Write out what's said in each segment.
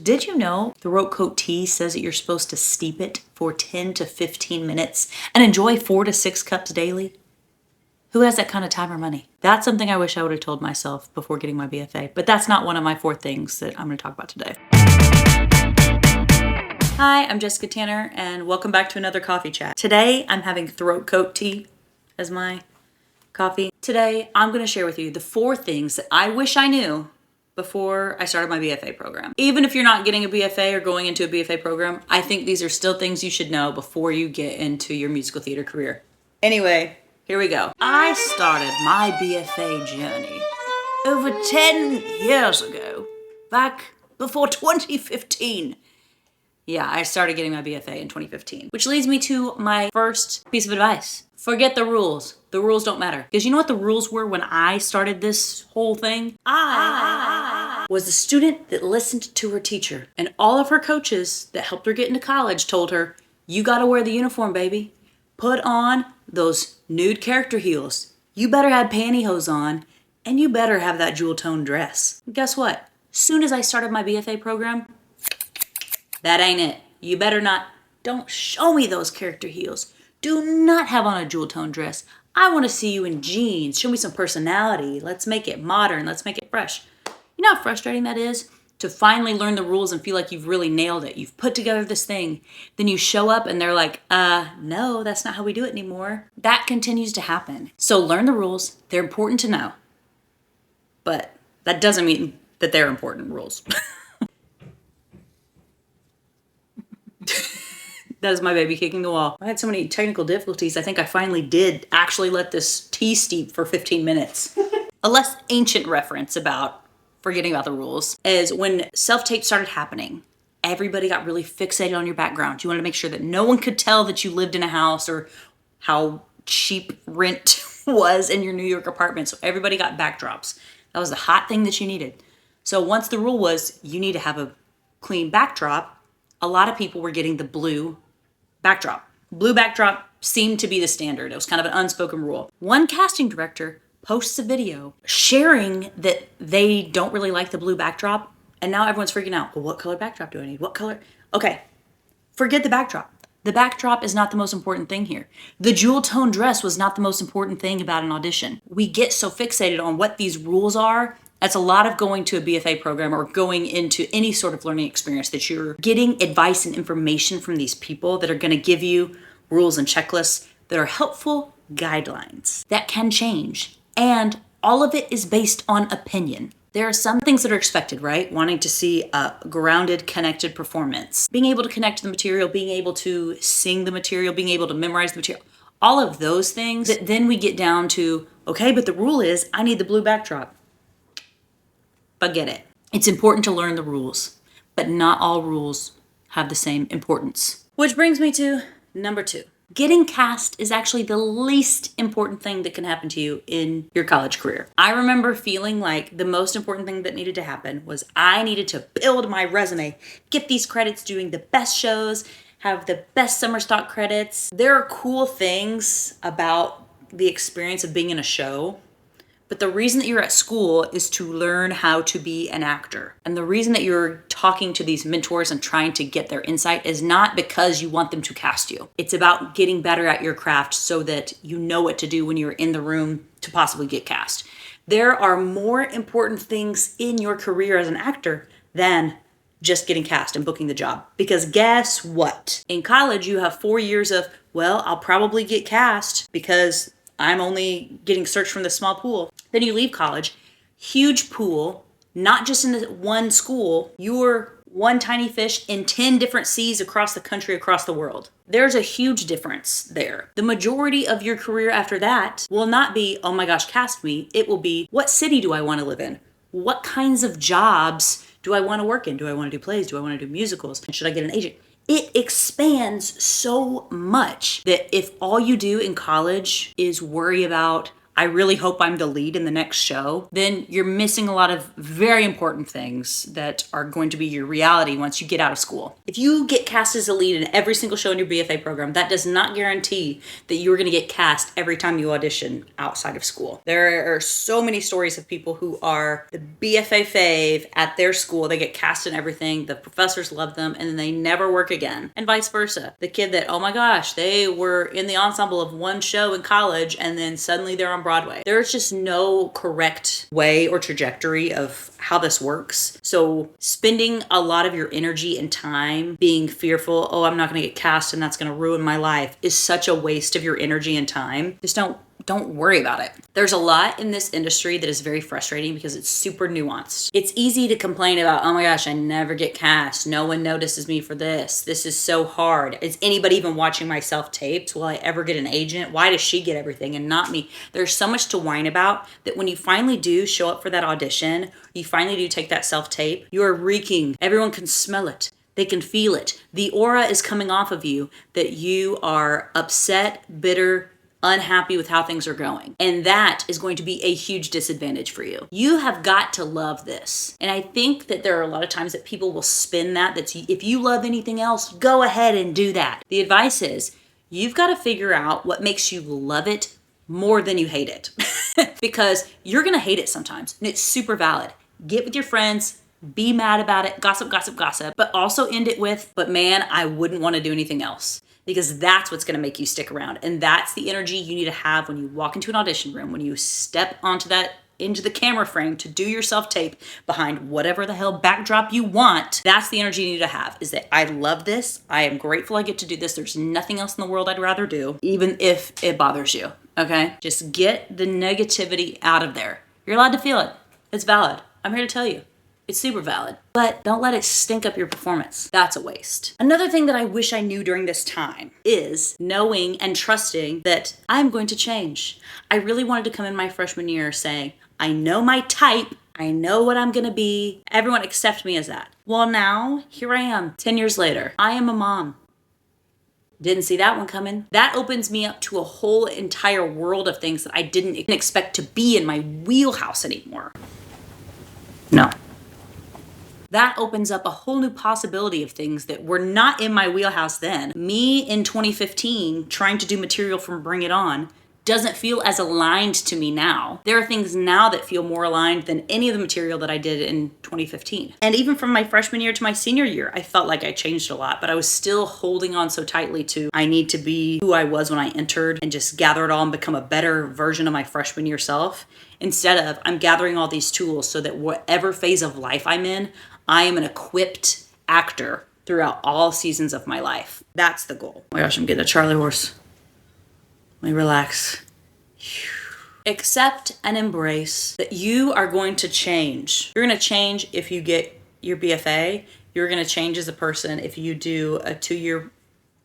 Did you know throat coat tea says that you're supposed to steep it for 10 to 15 minutes and enjoy 4 to 6 cups daily? Who has that kind of time or money? That's something I wish I would have told myself before getting my BFA, but that's not one of my 4 things that I'm going to talk about today. Hi, I'm Jessica Tanner, and welcome back to another coffee chat. Today, I'm having throat coat tea as my coffee. Today, I'm going to share with you the 4 things that I wish I knew before I started my BFA program. Even if you're not getting a BFA or going into a BFA program, I think these are still things you should know before you get into your musical theater career. Anyway, here we go. I started my BFA journey over 10 years ago, back before 2015. Yeah, I started getting my BFA in 2015, which leads me to my first piece of advice. Forget the rules. The rules don't matter. Because you know what the rules were when I started this whole thing? I was the student that listened to her teacher, and all of her coaches that helped her get into college told her, you gotta wear the uniform, baby. Put on those nude character heels. You better have pantyhose on, and you better have that jewel tone dress. And guess what? Soon as I started my BFA program, that ain't it. You better not. Don't show me those character heels. Do not have on a jewel tone dress. I want to see you in jeans. Show me some personality. Let's make it modern. Let's make it fresh. You know how frustrating that is? To finally learn the rules and feel like you've really nailed it. You've put together this thing. Then you show up and they're like, no, that's not how we do it anymore. That continues to happen. So learn the rules. They're important to know. But that doesn't mean that they're important rules. That is my baby kicking the wall. I had so many technical difficulties, I think I finally did actually let this tea steep for 15 minutes. A less ancient reference about forgetting about the rules is when self-tape started happening, everybody got really fixated on your background. You wanted to make sure that no one could tell that you lived in a house or how cheap rent was in your New York apartment. So everybody got backdrops. That was the hot thing that you needed. So once the rule was you need to have a clean backdrop, a lot of people were getting the blue backdrop. Blue backdrop seemed to be the standard. It was kind of an unspoken rule. One casting director posts a video sharing that they don't really like the blue backdrop, and now everyone's freaking out. Well, what color backdrop do I need? What color? Okay, forget the backdrop. The backdrop is not the most important thing here. The jewel tone dress was not the most important thing about an audition. We get so fixated on what these rules are. That's a lot of going to a BFA program or going into any sort of learning experience that you're getting advice and information from these people that are going to give you rules and checklists that are helpful guidelines that can change. And all of it is based on opinion. There are some things that are expected, right? Wanting to see a grounded, connected performance. Being able to connect to the material, being able to sing the material, being able to memorize the material. All of those things that then we get down to, okay, but the rule is I need the blue backdrop. Forget it. It's important to learn the rules, but not all rules have the same importance. Which brings me to number 2. Getting cast is actually the least important thing that can happen to you in your college career. I remember feeling like the most important thing that needed to happen was I needed to build my resume, get these credits doing the best shows, have the best summer stock credits. There are cool things about the experience of being in a show. But the reason that you're at school is to learn how to be an actor. And the reason that you're talking to these mentors and trying to get their insight is not because you want them to cast you. It's about getting better at your craft so that you know what to do when you're in the room to possibly get cast. There are more important things in your career as an actor than just getting cast and booking the job. Because guess what? In college, you have 4 years of, well, I'll probably get cast because I'm only getting searched from this small pool. Then you leave college, huge pool, not just in the one school, you're one tiny fish in 10 different seas across the country, across the world. There's a huge difference there. The majority of your career after that will not be, oh my gosh, cast me. It will be, what city do I want to live in? What kinds of jobs do I want to work in? Do I want to do plays? Do I want to do musicals? Should I get an agent? It expands so much that if all you do in college is worry about, I really hope I'm the lead in the next show, then you're missing a lot of very important things that are going to be your reality once you get out of school. If you get cast as a lead in every single show in your BFA program, that does not guarantee that you're going to get cast every time you audition outside of school. There are so many stories of people who are the BFA fave at their school. They get cast in everything, the professors love them, and then they never work again. And vice versa. The kid that, oh my gosh, they were in the ensemble of one show in college and then suddenly they're on Broadway. There's just no correct way or trajectory of how this works. So spending a lot of your energy and time being fearful, oh, I'm not going to get cast and that's going to ruin my life, is such a waste of your energy and time. Just don't worry about it. There's a lot in this industry that is very frustrating because it's super nuanced. It's easy to complain about, oh my gosh, I never get cast. No one notices me for this. This is so hard. Is anybody even watching my self-tapes? Will I ever get an agent? Why does she get everything and not me? There's so much to whine about that when you finally do show up for that audition, you finally do take that self-tape, you are reeking. Everyone can smell it. They can feel it. The aura is coming off of you that you are upset, bitter, unhappy with how things are going. And that is going to be a huge disadvantage for you. You have got to love this. And I think that there are a lot of times that people will spin that's if you love anything else, go ahead and do that. The advice is you've got to figure out what makes you love it more than you hate it. Because you're going to hate it sometimes and it's super valid. Get with your friends, be mad about it, gossip, but also end it with, but man, I wouldn't want to do anything else. Because that's what's going to make you stick around. And that's the energy you need to have when you walk into an audition room, when you step into the camera frame to do your self-tape behind whatever the hell backdrop you want. That's the energy you need to have, is that I love this. I am grateful I get to do this. There's nothing else in the world I'd rather do, even if it bothers you, okay? Just get the negativity out of there. You're allowed to feel it. It's valid. I'm here to tell you. It's super valid, but don't let it stink up your performance. That's a waste. Another thing that I wish I knew during this time is knowing and trusting that I'm going to change. I really wanted to come in my freshman year saying, I know my type, I know what I'm gonna be. Everyone accept me as that. Well, now, here I am, 10 years later. I am a mom. Didn't see that one coming. That opens me up to a whole entire world of things that I didn't expect to be in my wheelhouse anymore. No. That opens up a whole new possibility of things that were not in my wheelhouse then. Me in 2015 trying to do material from Bring It On doesn't feel as aligned to me now. There are things now that feel more aligned than any of the material that I did in 2015. And even from my freshman year to my senior year, I felt like I changed a lot, but I was still holding on so tightly to I need to be who I was when I entered and just gather it all and become a better version of my freshman year self. Instead of I'm gathering all these tools so that whatever phase of life I'm in, I am an equipped actor throughout all seasons of my life. That's the goal. Oh my gosh, I'm getting a Charlie horse. Let me relax. Accept and embrace that you are going to change. You're going to change if you get your BFA. You're going to change as a person if you do a 2-year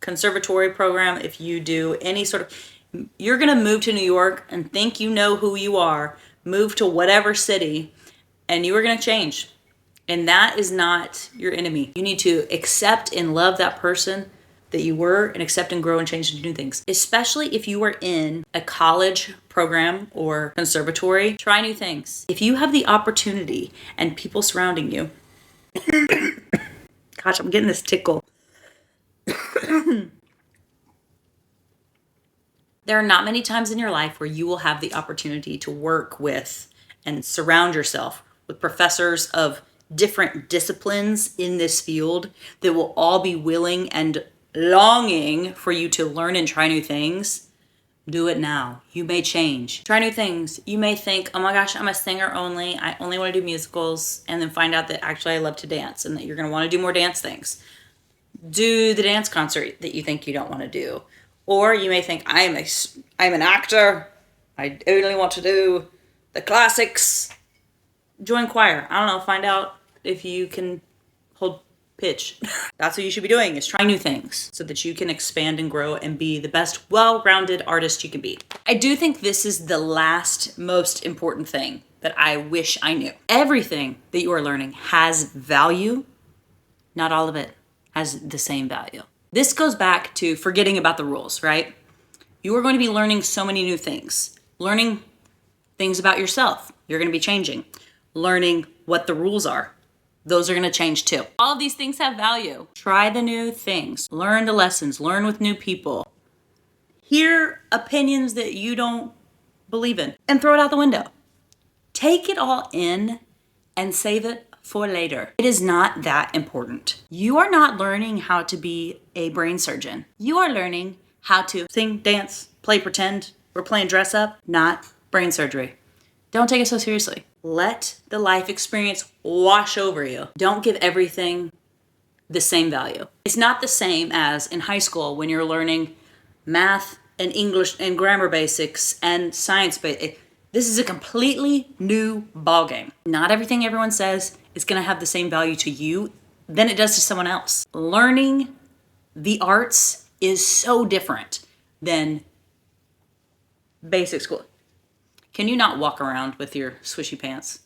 conservatory program, if you do any sort of... You're going to move to New York and think you know who you are, move to whatever city, and you are going to change. And that is not your enemy. You need to accept and love that person that you were and accept and grow and change and do things. Especially if you are in a college program or conservatory, try new things. If you have the opportunity and people surrounding you, gosh, I'm getting this tickle. There are not many times in your life where you will have the opportunity to work with and surround yourself with professors of different disciplines in this field that will all be willing and longing for you to learn and try new things. Do it now. You may change. Try new things. You may think, oh my gosh, I'm a singer only. I only want to do musicals, and then find out that actually I love to dance and that you're going to want to do more dance things. Do the dance concert that you think you don't want to do. Or you may think, I'm an actor. I only want to do the classics. Join choir. I don't know, find out if you can hold pitch. That's what you should be doing, is try new things so that you can expand and grow and be the best well-rounded artist you can be. I do think this is the last most important thing that I wish I knew. Everything that you are learning has value. Not all of it has the same value. This goes back to forgetting about the rules, right? You are going to be learning so many new things. Learning things about yourself. You're going to be changing. Learning what the rules are. Those are going to change too. All of these things have value. Try the new things. Learn the lessons. Learn with new people. Hear opinions that you don't believe in and throw it out the window. Take it all in and save it for later. It is not that important. You are not learning how to be a brain surgeon. You are learning how to sing, dance, play pretend. We're playing dress up, not brain surgery. Don't take it so seriously. Let the life experience wash over you. Don't give everything the same value. It's not the same as in high school when you're learning math and English and grammar basics and science basics. This is a completely new ballgame. Not everything everyone says is gonna have the same value to you than it does to someone else. Learning the arts is so different than basic school. Can you not walk around with your swishy pants?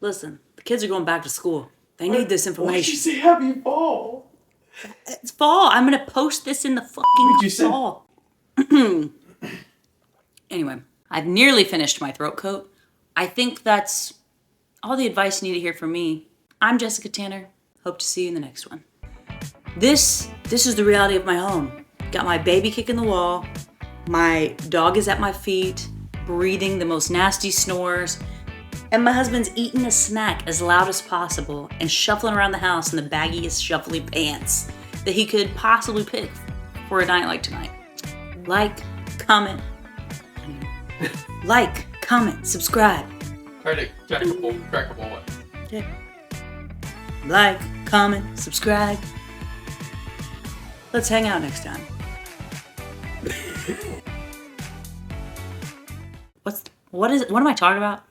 Listen, the kids are going back to school. They need this information. Why'd you say happy fall? It's fall. I'm gonna post this in the fucking fall. Anyway, I've nearly finished my throat coat. I think that's all the advice you need to hear from me. I'm Jessica Tanner. Hope to see you in the next one. This is the reality of my home. Got my baby kicking the wall. My dog is at my feet, breathing the most nasty snores. And my husband's eating a snack as loud as possible and shuffling around the house in the baggiest shuffly pants that he could possibly pick for a night like tonight. Like, comment, subscribe. Crack a bullet. Yeah. Like, comment, subscribe. Let's hang out next time. What am I talking about?